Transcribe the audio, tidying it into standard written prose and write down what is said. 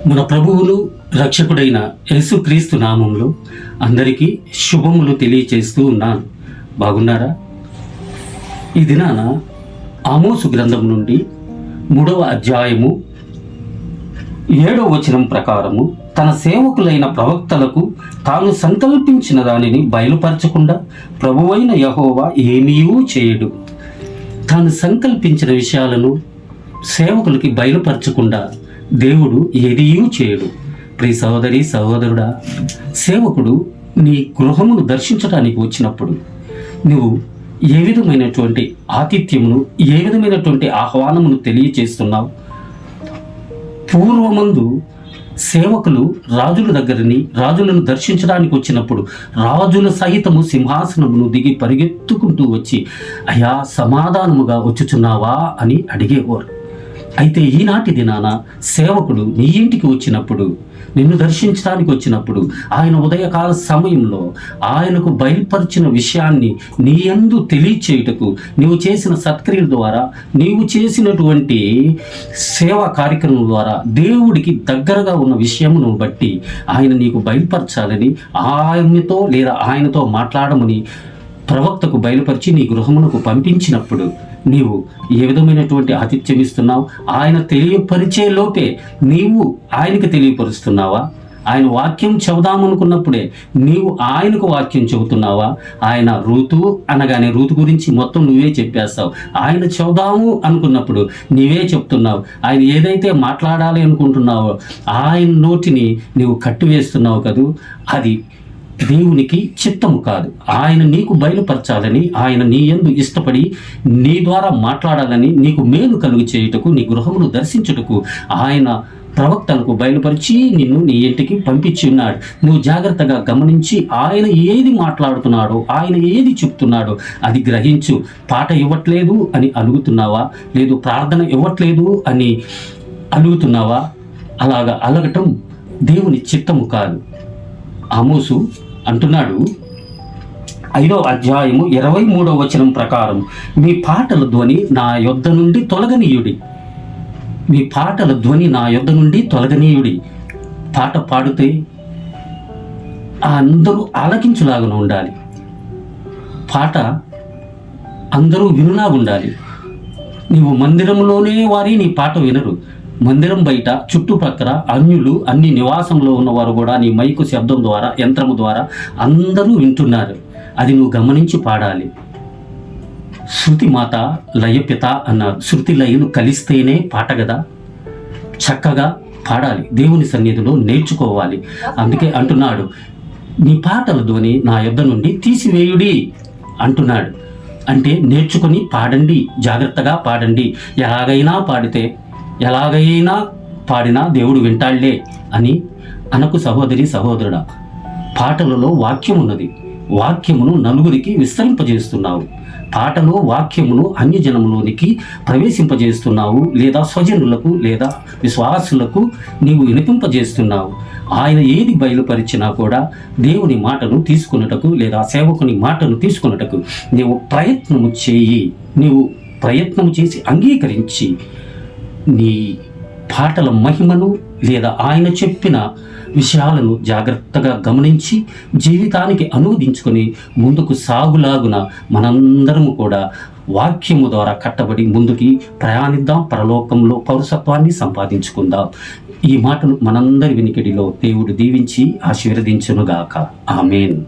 మన ప్రభువును రక్షకుడైన యేసుక్రీస్తు నామంలో అందరికీ శుభములు తెలియచేస్తూ ఉన్నాను. బాగున్నారా? ఈ దినాన ఆమోసు గ్రంథం నుండి 3వ అధ్యాయము 7వ వచనం ప్రకారము తన సేవకులైన ప్రవక్తలకు తాను సంకల్పించిన దానిని బయలుపరచకుండా ప్రభువైన యెహోవా ఏమీ చేయడు. తాను సంకల్పించిన విషయాలను సేవకులకి బయలుపరచకుండా దేవుడు ఏదీ చేయడు. ప్రియ సహోదరి సహోదరుడా, సేవకుడు నీ గృహమును దర్శించడానికి వచ్చినప్పుడు నువ్వు ఏ విధమైనటువంటి ఆతిథ్యమును, ఏ విధమైనటువంటి ఆహ్వానమును తెలియచేస్తున్నావు? పూర్వమందు సేవకులు రాజులను దర్శించడానికి వచ్చినప్పుడు రాజుల సహితము సింహాసనమును దిగి పరిగెత్తుకుంటూ వచ్చి, అయ్యా సమాధానముగా వచ్చుచున్నావా అని అడిగేవారు. అయితే ఈనాటి దినాన సేవకుడు నీ ఇంటికి వచ్చినప్పుడు, నిన్ను దర్శించడానికి వచ్చినప్పుడు, ఆయన ఉదయకాల సమయంలో ఆయనకు బయలుపరిచిన విషయాన్ని నీ యందు తెలియచేయుటకు నీవు చేసిన సత్క్రియల ద్వారా, నీవు చేసినటువంటి సేవా కార్యక్రమం ద్వారా దేవుడికి దగ్గరగా ఉన్న విషయమును బట్టి ఆయన నీకు బయలుపరచాలని, ఆయనతో లేదా ఆయనతో మాట్లాడమని ప్రవక్తకు బయలుపరిచి నీ గృహమునకు పంపించినప్పుడు నీవు ఏ విధమైనటువంటి ఆతిథ్యం ఇస్తున్నావు? ఆయన తెలియపరిచే లోపే నీవు ఆయనకు తెలియపరుస్తున్నావా? ఆయన వాక్యం చెబుదామనుకున్నప్పుడే నీవు ఆయనకు వాక్యం చెబుతున్నావా? ఆయన రూతు అనగానే రూతు గురించి మొత్తం నువ్వే చెప్పేస్తావు. ఆయన చెబుదాము అనుకున్నప్పుడు నీవే చెప్తున్నావు. ఆయన ఏదైతే మాట్లాడాలి అనుకుంటున్నావో ఆయన నోటిని నీవు కట్టివేస్తున్నావు కదూ. అది దేవునికి చిత్తము కాదు. ఆయన నీకు బయలుపరచాలని, ఆయన నీ యందు ఇష్టపడి నీ ద్వారా మాట్లాడాలని, నీకు మేలు కలుగు చేయుటకు, నీ గృహమును దర్శించుటకు ఆయన ప్రవక్తలకు బయలుపరిచి నిన్ను నీ ఇంటికి పంపించి ఉన్నాడు. నువ్వు జాగ్రత్తగా గమనించి ఆయన ఏది మాట్లాడుతున్నాడో, ఆయన ఏది చెప్తున్నాడో అది గ్రహించు. పాట ఇవ్వట్లేదు అని అలుగుతున్నావా? లేదు ప్రార్థన ఇవ్వట్లేదు అని అలుగుతున్నావా? అలాగా అలగటం దేవుని చిత్తము కాదు. ఆమోసు అంటున్నాడు 5వ అధ్యాయము 23వ వచనం ప్రకారం, మీ పాటల ధ్వని నా యొద్ద నుండి తొలగనీయుడి. మీ పాటల ధ్వని నా యొద్ద నుండి తొలగనీయుడి. పాట పాడితే అందరూ ఆలకించులాగా ఉండాలి. పాట అందరూ వినులాగా ఉండాలి. నీవు మందిరంలోనే వారి నీ పాట వినరు. మందిరం బయట చుట్టుపక్కల అన్యులు, అన్ని నివాసంలో ఉన్నవారు కూడా నీ మైకు శబ్దం ద్వారా, యంత్రము ద్వారా అందరూ వింటున్నారు. అది నువ్వు గమనించి పాడాలి. శృతి మాత లయపిత అన్నారు. శృతి లయలు కలిస్తేనే పాట కదా. చక్కగా పాడాలి, దేవుని సన్నిధిలో నేర్చుకోవాలి. అందుకే అంటున్నాడు, నీ పాటల ధ్వని నా యొద్ద నుండి తీసివేయుడి అంటున్నాడు. అంటే నేర్చుకొని పాడండి, జాగ్రత్తగా పాడండి. ఎలాగైనా పాడినా దేవుడు వింటాళ్లే అని అనకు సహోదరి సహోదరుడా. పాటలలో వాక్యం ఉన్నది. వాక్యమును నలుగురికి విస్తరింపజేస్తున్నావు. పాటలో వాక్యమును అన్యజనములోనికి ప్రవేశింపజేస్తున్నావు, లేదా స్వజనులకు లేదా విశ్వాసులకు నీవు వినిపింపజేస్తున్నావు. ఆయన ఏది బయలుపరిచినా కూడా దేవుని మాటను తీసుకున్నటకు లేదా సేవకుని మాటను తీసుకున్నటకు నీవు ప్రయత్నము చేయి. నీవు ప్రయత్నము చేసి అంగీకరించి నీ పాటల మహిమను లేదా ఆయన చెప్పిన విషయాలను జాగ్రత్తగా గమనించి జీవితానికి అనువదించుకొని ముందుకు సాగులాగున మనందరము కూడా వాక్యము ద్వారా కట్టబడి ముందుకి ప్రయాణిద్దాం. పరలోకంలో పౌరసత్వాన్ని సంపాదించుకుందాం. ఈ మాటను మనందరి వినికిడిలో దేవుడు దీవించి ఆశీర్వదించునుగాక. ఆమేన్.